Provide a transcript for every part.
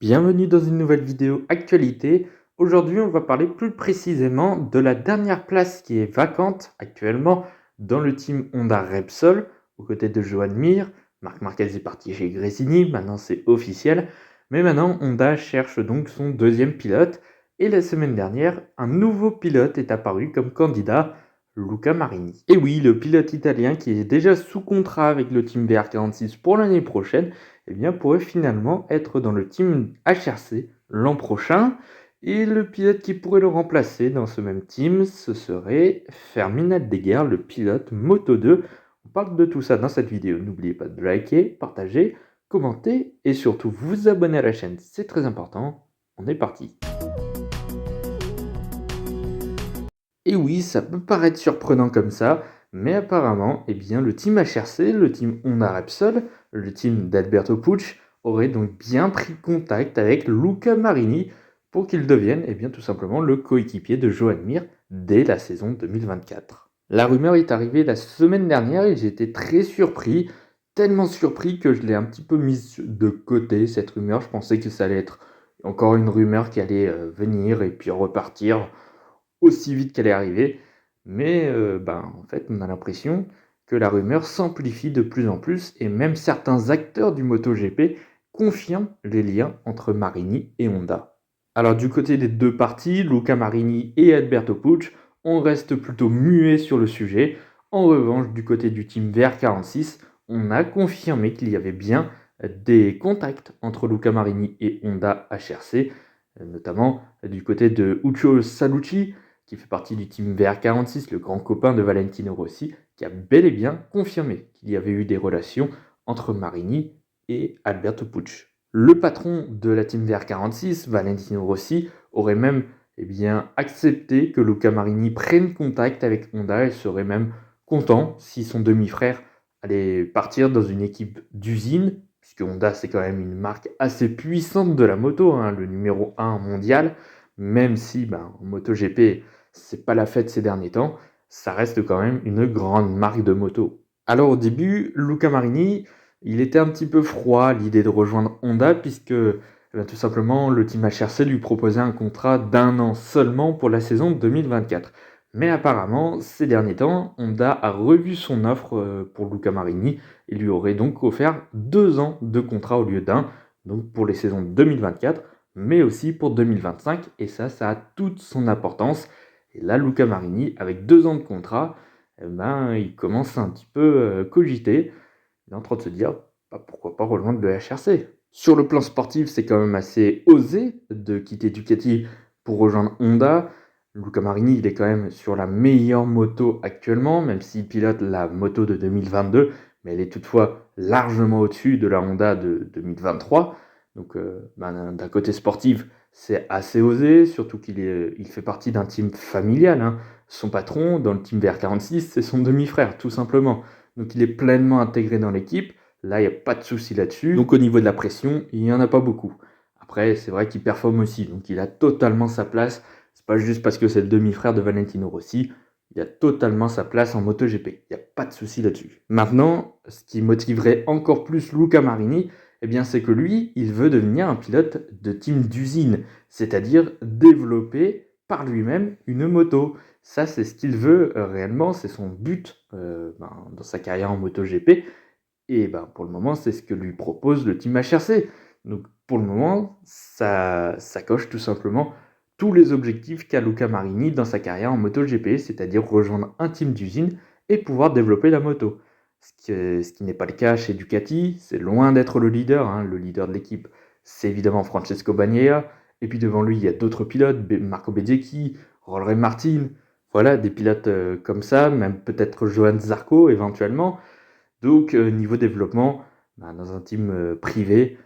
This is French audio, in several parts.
Bienvenue dans une nouvelle vidéo actualité. Aujourd'hui, on va parler plus précisément de la dernière place qui est vacante actuellement dans le team Honda Repsol, aux côtés de Joan Mir. Marc Marquez est parti chez Gresini, maintenant c'est officiel. Mais maintenant, Honda cherche donc son deuxième pilote. Et la semaine dernière, un nouveau pilote est apparu comme candidat, Luca Marini. Et oui, le pilote italien qui est déjà sous contrat avec le team VR46 pour l'année prochaine, eh bien, pourrait finalement être dans le team HRC l'an prochain. Et le pilote qui pourrait le remplacer dans ce même team, ce serait Fermin Aldeguer, le pilote Moto2. On parle de tout ça dans cette vidéo. N'oubliez pas de liker, partager, commenter et surtout vous abonner à la chaîne, c'est très important. On est parti. Et oui, ça peut paraître surprenant comme ça, mais apparemment, eh bien, le team HRC, le team Honda Repsol, le team d'Alberto Pucci, aurait donc bien pris contact avec Luca Marini pour qu'il devienne eh bien, tout simplement le coéquipier de Joan Mir dès la saison 2024. La rumeur est arrivée la semaine dernière et j'étais très surpris, tellement surpris que je l'ai un petit peu mise de côté, cette rumeur. Je pensais que ça allait être encore une rumeur qui allait venir et puis repartir aussi vite qu'elle est arrivée, mais en fait, on a l'impression que la rumeur s'amplifie de plus en plus et même certains acteurs du MotoGP confirment les liens entre Marini et Honda. Alors du côté des deux parties, Luca Marini et Alberto Pucci, on reste plutôt muet sur le sujet. En revanche, du côté du team VR46, on a confirmé qu'il y avait bien des contacts entre Luca Marini et Honda HRC, notamment du côté de Uccio Salucci, qui fait partie du team VR46, le grand copain de Valentino Rossi, qui a bel et bien confirmé qu'il y avait eu des relations entre Marini et Alberto Pucci. Le patron de la team VR46, Valentino Rossi, aurait même accepté que Luca Marini prenne contact avec Honda et serait même content si son demi-frère allait partir dans une équipe d'usine, puisque Honda c'est quand même une marque assez puissante de la moto, le numéro 1 mondial, même si en MotoGP c'est pas la fête ces derniers temps, ça reste quand même une grande marque de moto. Alors au début, Luca Marini, il était un petit peu froid à l'idée de rejoindre Honda puisque tout simplement le team HRC lui proposait un contrat d'1 an seulement pour la saison 2024. Mais apparemment, ces derniers temps, Honda a revu son offre pour Luca Marini et lui aurait donc offert 2 ans de contrat au lieu d'1, donc pour les saisons 2024, mais aussi pour 2025. Et ça a toute son importance. Et là, Luca Marini, avec 2 ans de contrat, il commence un petit peu cogiter. Il est en train de se dire pourquoi pas rejoindre le HRC. Sur le plan sportif, c'est quand même assez osé de quitter Ducati pour rejoindre Honda. Luca Marini, il est quand même sur la meilleure moto actuellement, même s'il pilote la moto de 2022, mais elle est toutefois largement au-dessus de la Honda de 2023. Donc d'un côté sportif, c'est assez osé, surtout il fait partie d'un team familial. Son patron, dans le team VR46, c'est son demi-frère, tout simplement. Donc il est pleinement intégré dans l'équipe. Là, il n'y a pas de souci là-dessus. Donc au niveau de la pression, il n'y en a pas beaucoup. Après, c'est vrai qu'il performe aussi, donc il a totalement sa place. C'est pas juste parce que c'est le demi-frère de Valentino Rossi. Il a totalement sa place en MotoGP. Il n'y a pas de souci là-dessus. Maintenant, ce qui motiverait encore plus Luca Marini, c'est que lui, il veut devenir un pilote de team d'usine, c'est-à-dire développer par lui-même une moto. Ça, c'est ce qu'il veut réellement, c'est son but dans sa carrière en MotoGP. Et pour le moment, c'est ce que lui propose le team HRC. Donc pour le moment, ça coche tout simplement tous les objectifs qu'a Luca Marini dans sa carrière en MotoGP, c'est-à-dire rejoindre un team d'usine et pouvoir développer la moto. Ce qui n'est pas le cas chez Ducati, c'est loin d'être le leader. Le leader de l'équipe, c'est évidemment Francesco Bagnaia. Et puis devant lui, il y a d'autres pilotes, Marco Bezzecchi, Rollerey Martin. Voilà, des pilotes comme ça, même peut-être Johan Zarco éventuellement. Donc niveau développement, dans un team privé,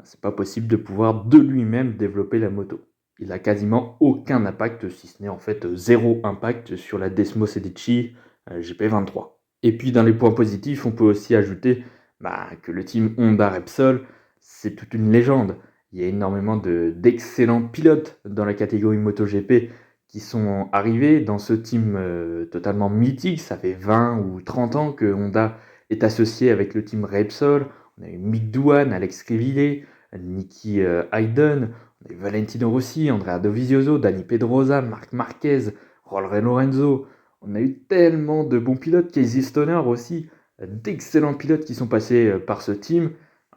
c'est pas possible de pouvoir de lui-même développer la moto. Il a quasiment aucun impact, si ce n'est en fait zéro impact sur la Desmo Sedici GP23. Et puis dans les points positifs, on peut aussi ajouter que le team Honda Repsol, c'est toute une légende. Il y a énormément d'excellents pilotes dans la catégorie MotoGP qui sont arrivés dans ce team totalement mythique. Ça fait 20 ou 30 ans que Honda est associé avec le team Repsol. On a eu Mick Doohan, Alex Crivillé, Nicky Hayden, on a eu Valentino Rossi, Andrea Dovizioso, Dani Pedrosa, Marc Marquez, Jorge Lorenzo. On a eu tellement de bons pilotes, Casey Stoner aussi, d'excellents pilotes qui sont passés par ce team.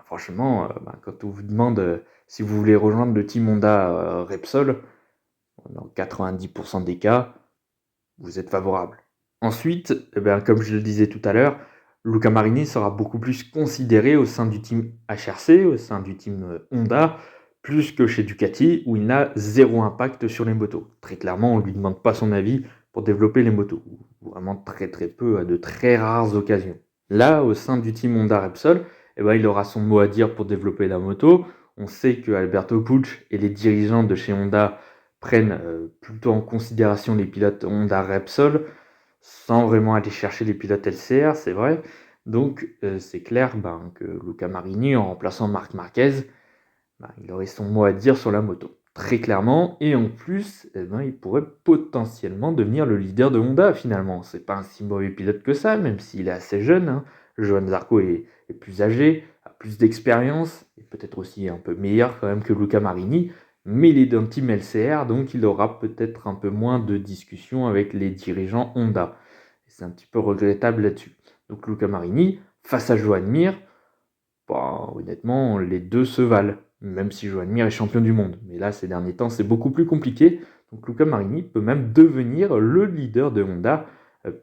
Franchement, quand on vous demande si vous voulez rejoindre le team Honda Repsol, dans 90% des cas, vous êtes favorable. Ensuite, comme je le disais tout à l'heure, Luca Marini sera beaucoup plus considéré au sein du team HRC, au sein du team Honda, plus que chez Ducati, où il n'a zéro impact sur les motos. Très clairement, on ne lui demande pas son avis pour développer les motos. Vraiment très très peu, à de très rares occasions. Là, au sein du team Honda Repsol, il aura son mot à dire pour développer la moto. On sait que Alberto Puig et les dirigeants de chez Honda prennent plutôt en considération les pilotes Honda Repsol, sans vraiment aller chercher les pilotes LCR, c'est vrai. Donc c'est clair que Luca Marini, en remplaçant Marc Marquez, il aurait son mot à dire sur la moto. Très clairement, et en plus, il pourrait potentiellement devenir le leader de Honda finalement. C'est pas un si mauvais pilote que ça, même s'il est assez jeune, hein. Johann Zarco est plus âgé, a plus d'expérience, et peut-être aussi un peu meilleur quand même que Luca Marini, mais il est d'un team LCR, donc il aura peut-être un peu moins de discussions avec les dirigeants Honda. Et c'est un petit peu regrettable là-dessus. Donc Luca Marini, face à Joan Mir, honnêtement, les deux se valent, même si Joan Mir est champion du monde. Mais là, ces derniers temps, c'est beaucoup plus compliqué. Donc Luca Marini peut même devenir le leader de Honda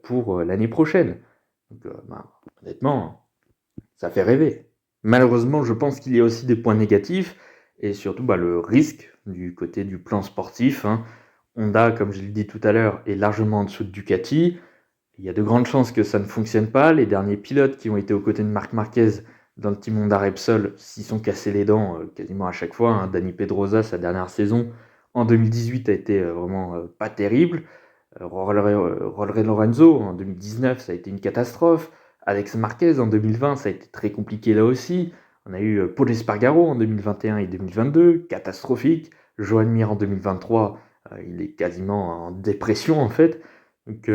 pour l'année prochaine. Donc, honnêtement, ça fait rêver. Malheureusement, je pense qu'il y a aussi des points négatifs, et surtout le risque du côté du plan sportif, hein. Honda, comme je l'ai dit tout à l'heure, est largement en dessous de Ducati. Il y a de grandes chances que ça ne fonctionne pas. Les derniers pilotes qui ont été aux côtés de Marc Marquez dans le team Honda Repsol s'y sont cassés les dents quasiment à chaque fois, hein. Dani Pedrosa, sa dernière saison en 2018 a été vraiment pas terrible. Jorge Lorenzo en 2019, ça a été une catastrophe. Alex Marquez en 2020, ça a été très compliqué là aussi. On a eu Paul Espargaro en 2021 et 2022, catastrophique. Joan Mir en 2023, il est quasiment en dépression en fait. Donc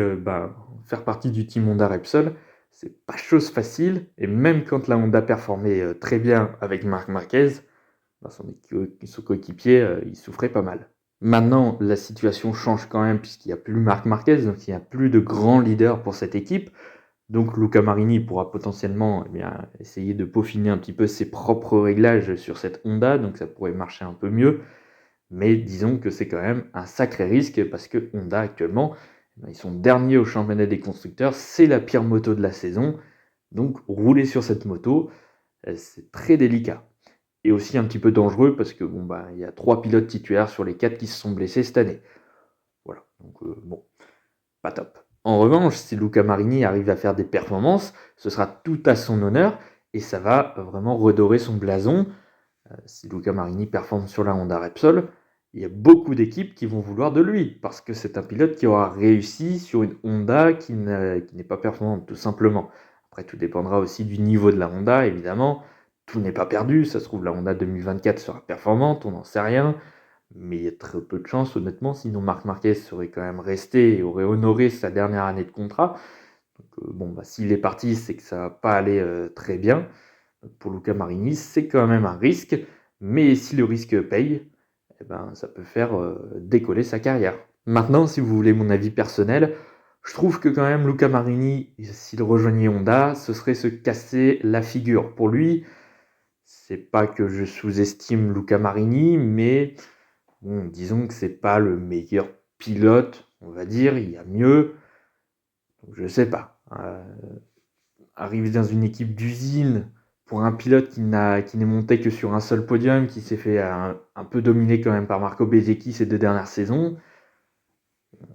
faire partie du team Honda Repsol, c'est pas chose facile. Et même quand la Honda performait très bien avec Marc Marquez, son coéquipier, il souffrait pas mal. Maintenant, la situation change quand même puisqu'il n'y a plus Marc Marquez, donc il n'y a plus de grand leader pour cette équipe. Donc Luca Marini pourra potentiellement essayer de peaufiner un petit peu ses propres réglages sur cette Honda, donc ça pourrait marcher un peu mieux. Mais disons que c'est quand même un sacré risque parce que Honda actuellement, ils sont derniers au championnat des constructeurs, c'est la pire moto de la saison. Donc rouler sur cette moto, c'est très délicat. Et aussi un petit peu dangereux parce que il y a 3 pilotes titulaires sur les 4 qui se sont blessés cette année. Voilà, donc pas top. En revanche, si Luca Marini arrive à faire des performances, ce sera tout à son honneur et ça va vraiment redorer son blason. Si Luca Marini performe sur la Honda Repsol, il y a beaucoup d'équipes qui vont vouloir de lui parce que c'est un pilote qui aura réussi sur une Honda qui n'est pas performante, tout simplement. Après, tout dépendra aussi du niveau de la Honda, évidemment. Tout n'est pas perdu, ça se trouve la Honda 2024 sera performante, on n'en sait rien. Mais il y a très peu de chances, honnêtement, sinon Marc Marquez serait quand même resté et aurait honoré sa dernière année de contrat. Donc, s'il est parti, c'est que ça va pas aller très bien. Pour Luca Marini, c'est quand même un risque, mais si le risque paye, ça peut faire décoller sa carrière. Maintenant, si vous voulez mon avis personnel, je trouve que quand même Luca Marini, s'il rejoignait Honda, ce serait se casser la figure. Pour lui, c'est pas que je sous-estime Luca Marini, mais disons que c'est pas le meilleur pilote, on va dire, il y a mieux. Donc, je sais pas. Arriver dans une équipe d'usine pour un pilote qui n'est monté que sur un seul podium, qui s'est fait un peu dominer quand même par Marco Bezzecchi ces 2 dernières saisons,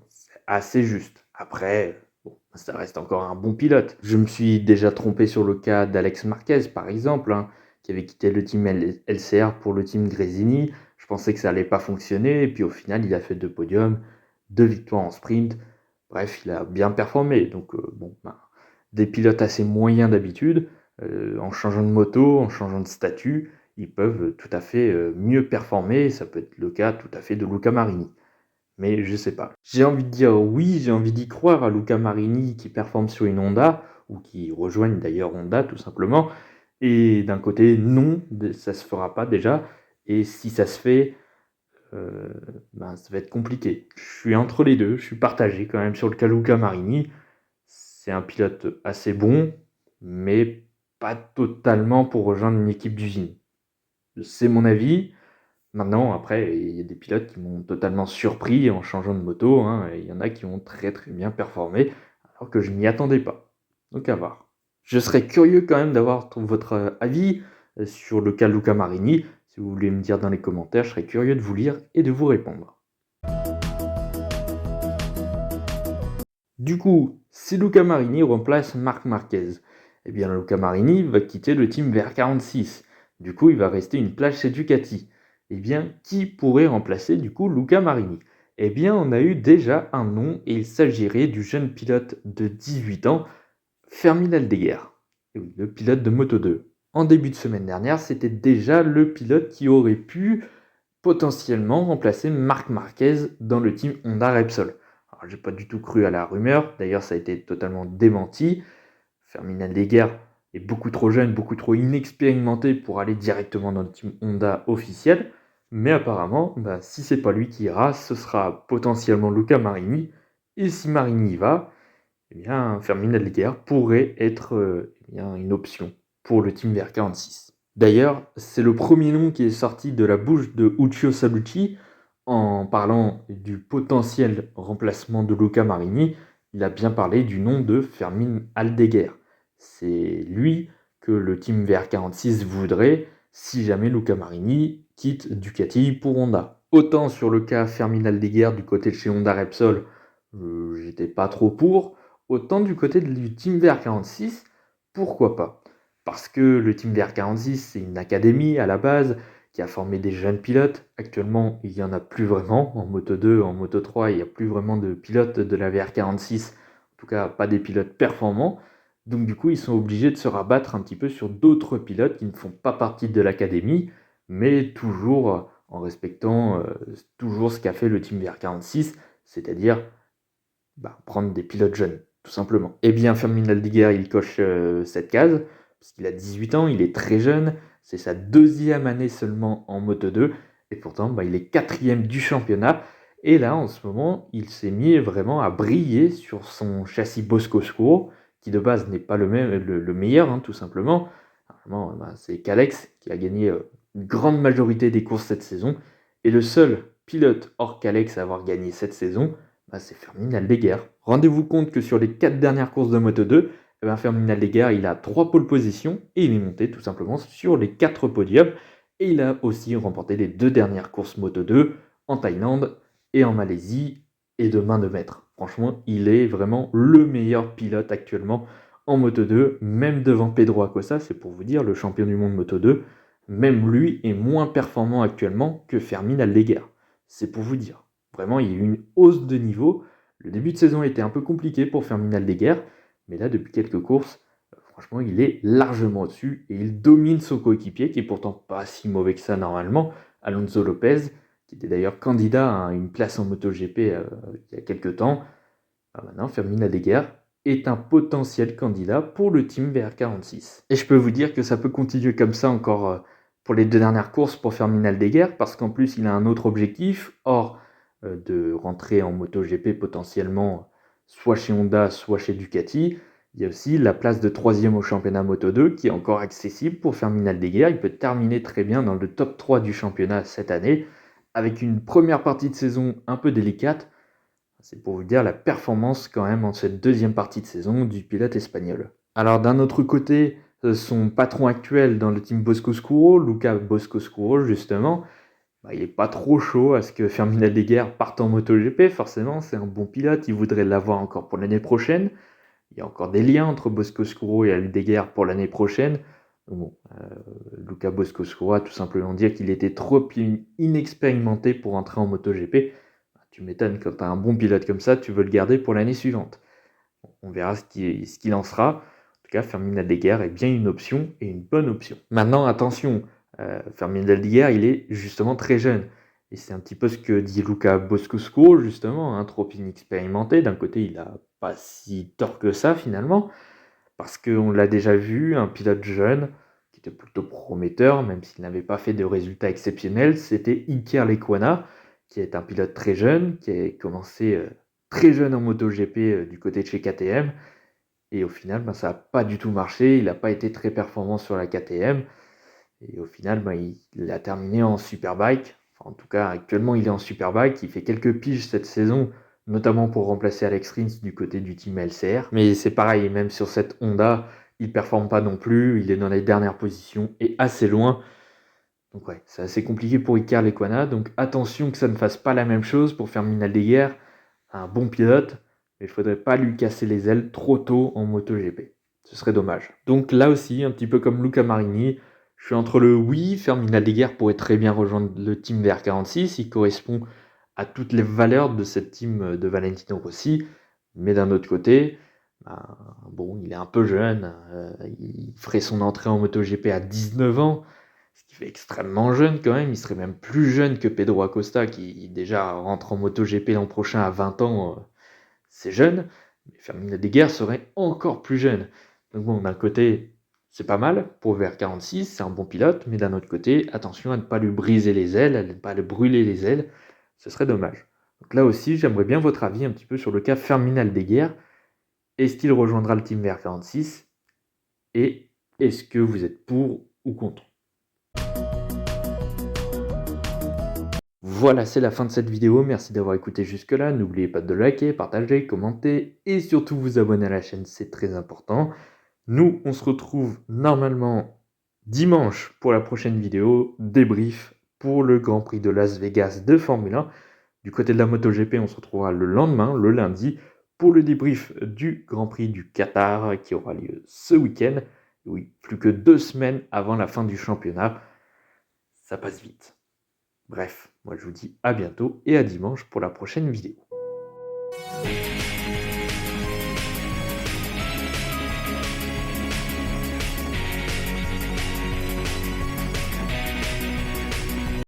c'est assez juste. Après, ça reste encore un bon pilote. Je me suis déjà trompé sur le cas d'Alex Marquez, par exemple, hein, qui avait quitté le team LCR pour le team Gresini. Je pensais que ça allait pas fonctionner, et puis au final, il a fait 2 podiums, 2 victoires en sprint. Bref, il a bien performé. Donc, des pilotes assez moyens d'habitude, en changeant de moto, en changeant de statut, ils peuvent tout à fait mieux performer. Ça peut être le cas tout à fait de Luca Marini. Mais je sais pas. J'ai envie de dire oui, j'ai envie d'y croire à Luca Marini qui performe sur une Honda, ou qui rejoigne d'ailleurs Honda tout simplement. Et d'un côté, non, ça se fera pas déjà. Et si ça se fait, ça va être compliqué. Je suis entre les deux, je suis partagé quand même sur le cas Luca Marini. C'est un pilote assez bon, mais pas totalement pour rejoindre une équipe d'usine. C'est mon avis. Maintenant, après, il y a des pilotes qui m'ont totalement surpris en changeant de moto, hein, et il y en a qui ont très très bien performé, alors que je m'y attendais pas. Donc à voir. Je serais curieux quand même d'avoir votre avis sur le cas Luca Marini. Si vous voulez me dire dans les commentaires, je serais curieux de vous lire et de vous répondre. Du coup, si Luca Marini remplace Marc Marquez, eh bien Luca Marini va quitter le team VR46. Du coup, il va rester une place chez Ducati. Eh bien, qui pourrait remplacer du coup Luca Marini? Eh bien, on a eu déjà un nom et il s'agirait du jeune pilote de 18 ans, Fermín Aldeguer. Et oui, le pilote de Moto2. En début de semaine dernière, c'était déjà le pilote qui aurait pu potentiellement remplacer Marc Marquez dans le team Honda Repsol. Alors, j'ai pas du tout cru à la rumeur, d'ailleurs ça a été totalement démenti. Fermín Aldeguer est beaucoup trop jeune, beaucoup trop inexpérimenté pour aller directement dans le team Honda officiel, mais apparemment, si c'est pas lui qui ira, ce sera potentiellement Luca Marini, et si Marini y va, eh bien Fermín Aldeguer pourrait être une option pour le team VR46. D'ailleurs, c'est le premier nom qui est sorti de la bouche de Uccio Salucci en parlant du potentiel remplacement de Luca Marini. Il a bien parlé du nom de Fermín Aldeguer. C'est lui que le team VR46 voudrait si jamais Luca Marini quitte Ducati pour Honda. Autant sur le cas Fermín Aldeguer du côté de chez Honda Repsol, j'étais pas trop pour. Autant du côté du team VR46, pourquoi pas? Parce que le team VR46, c'est une académie à la base qui a formé des jeunes pilotes. Actuellement, il n'y en a plus vraiment. En Moto 2, en Moto 3, il n'y a plus vraiment de pilotes de la VR46. En tout cas, pas des pilotes performants. Donc du coup, ils sont obligés de se rabattre un petit peu sur d'autres pilotes qui ne font pas partie de l'académie, mais toujours en respectant toujours ce qu'a fait le team VR46, c'est-à-dire prendre des pilotes jeunes, tout simplement. Eh bien, Fermín Aldeguer, il coche cette case, parce qu'il a 18 ans, il est très jeune, c'est sa deuxième année seulement en Moto 2, et pourtant, il est quatrième du championnat. Et là, en ce moment, il s'est mis vraiment à briller sur son châssis Bosco-Scuro, qui de base n'est pas le meilleur, hein, tout simplement. Normalement, c'est Calex qui a gagné une grande majorité des courses cette saison, et le seul pilote hors Calex à avoir gagné cette saison, c'est Fermín Aldeguer. Rendez-vous compte que sur les 4 dernières courses de Moto 2, Fermín Aldeguer, il a 3 pole positions et il est monté tout simplement sur les 4 podiums. Et il a aussi remporté les 2 dernières courses Moto 2 en Thaïlande et en Malaisie et de main de maître. Franchement, il est vraiment le meilleur pilote actuellement en Moto 2, même devant Pedro Acosta, c'est pour vous dire, le champion du monde Moto 2. Même lui est moins performant actuellement que Fermín Aldeguer. C'est pour vous dire. Vraiment, il y a eu une hausse de niveau. Le début de saison était un peu compliqué pour Fermín Aldeguer, mais là, depuis quelques courses, franchement, il est largement au-dessus et il domine son coéquipier, qui est pourtant pas si mauvais que ça normalement, Alonso Lopez, qui était d'ailleurs candidat à une place en MotoGP il y a quelques temps. Maintenant, Fermín Aldeguer est un potentiel candidat pour le team VR46. Et je peux vous dire que ça peut continuer comme ça encore pour les 2 dernières courses pour Fermín Aldeguer, parce qu'en plus, il a un autre objectif, hors de rentrer en MotoGP potentiellement soit chez Honda, soit chez Ducati. Il y a aussi la place de 3e au championnat Moto 2 qui est encore accessible pour Fermín Aldeguer. Il peut terminer très bien dans le top 3 du championnat cette année, avec une première partie de saison un peu délicate. C'est pour vous dire la performance quand même en cette deuxième partie de saison du pilote espagnol. Alors d'un autre côté, son patron actuel dans le team Bosco-Scuro, Luca Bosco-Scuro justement, il n'est pas trop chaud à ce que Fermín Aldeguer parte en MotoGP, forcément, c'est un bon pilote, il voudrait l'avoir encore pour l'année prochaine. Il y a encore des liens entre Bosco-Scuro et Aldeguer pour l'année prochaine. Bon, Luca Bosco-Scuro a tout simplement dit qu'il était trop inexpérimenté pour entrer en MotoGP. Tu m'étonnes, quand tu as un bon pilote comme ça, tu veux le garder pour l'année suivante. On verra ce qu'il en sera. En tout cas, Fermín Aldeguer est bien une option et une bonne option. Maintenant, attention, Fermín Aldeguer, il est justement très jeune. Et c'est un petit peu ce que dit Luca Bosco-Scuro, justement, trop inexpérimenté. D'un côté, il n'a pas si tort que ça, finalement, parce qu'on l'a déjà vu, un pilote jeune, qui était plutôt prometteur, même s'il n'avait pas fait de résultats exceptionnels, c'était Iker Lecuona, qui est un pilote très jeune, qui a commencé très jeune en MotoGP du côté de chez KTM. Et au final, ça n'a pas du tout marché. Il n'a pas été très performant sur la KTM. Et au final, il a terminé en Superbike. Enfin, en tout cas, actuellement, il est en Superbike. Il fait quelques piges cette saison, notamment pour remplacer Alex Rins du côté du team LCR. Mais c'est pareil, même sur cette Honda, il ne performe pas non plus. Il est dans les dernières positions et assez loin. Donc ouais, c'est assez compliqué pour Iker Lecuona. Donc attention que ça ne fasse pas la même chose pour Fermin Aldeguer, un bon pilote. Mais il ne faudrait pas lui casser les ailes trop tôt en MotoGP. Ce serait dommage. Donc là aussi, un petit peu comme Luca Marini, je suis entre le oui, Fermin Aldeguer pourrait très bien rejoindre le team VR46. Il correspond à toutes les valeurs de cette team de Valentino Rossi. Mais d'un autre côté, bon, il est un peu jeune. Il ferait son entrée en MotoGP à 19 ans. Ce qui fait extrêmement jeune quand même. Il serait même plus jeune que Pedro Acosta qui déjà rentre en MotoGP l'an prochain à 20 ans. C'est jeune. Mais Fermin Aldeguer serait encore plus jeune. Donc bon, d'un côté, c'est pas mal pour VR46, c'est un bon pilote. Mais d'un autre côté, attention à ne pas lui briser les ailes, à ne pas lui brûler les ailes. Ce serait dommage. Donc là aussi, j'aimerais bien votre avis un petit peu sur le cas Fermin Aldeguer. Est-ce qu'il rejoindra le team VR46? Et est-ce que vous êtes pour ou contre? Voilà, c'est la fin de cette vidéo. Merci d'avoir écouté jusque-là. N'oubliez pas de liker, partager, commenter et surtout vous abonner à la chaîne, c'est très important. Nous, on se retrouve normalement dimanche pour la prochaine vidéo, débrief pour le Grand Prix de Las Vegas de Formule 1. Du côté de la MotoGP, on se retrouvera le lendemain, le lundi, pour le débrief du Grand Prix du Qatar qui aura lieu ce week-end. Oui, plus que 2 semaines avant la fin du championnat. Ça passe vite. Bref, moi je vous dis à bientôt et à dimanche pour la prochaine vidéo.